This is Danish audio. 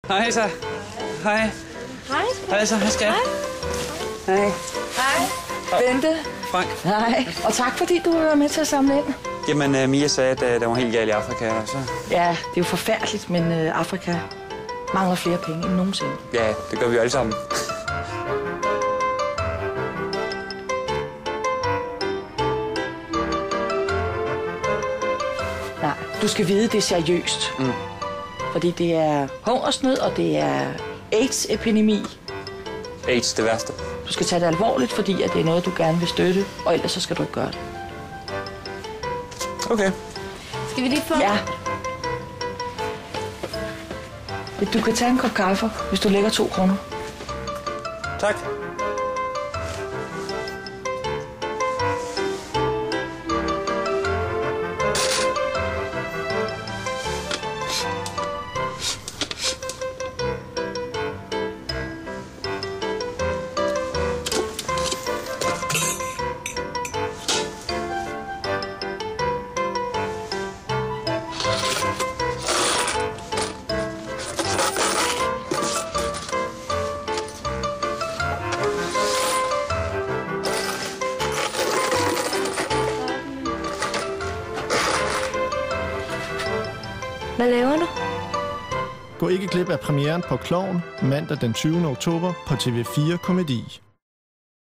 Hej så. Hej. Hej. Hej så, hej skat. Hej. Hej. Bente. Frank. Hej. Og tak fordi du var med til at samle ind. Jamen, Mia sagde, at der var helt galt i Afrika, så... Ja, det er jo forfærdeligt, men Afrika mangler flere penge end nogensinde. Ja, det gør vi jo alle sammen. Nej, du skal vide, det er seriøst. Fordi det er hungersnød, og det er AIDS-epidemi. AIDS, det værste. Du skal tage det alvorligt, fordi at det er noget, du gerne vil støtte, og ellers så skal du ikke gøre det. Okay. Skal vi lige få... Ja. Du kan tage en kop kaffe, hvis du lægger 2 kroner. Tak. Hvad laver du? Gå ikke glip af premieren på Klovn mandag den 20. oktober på TV4 Komedi.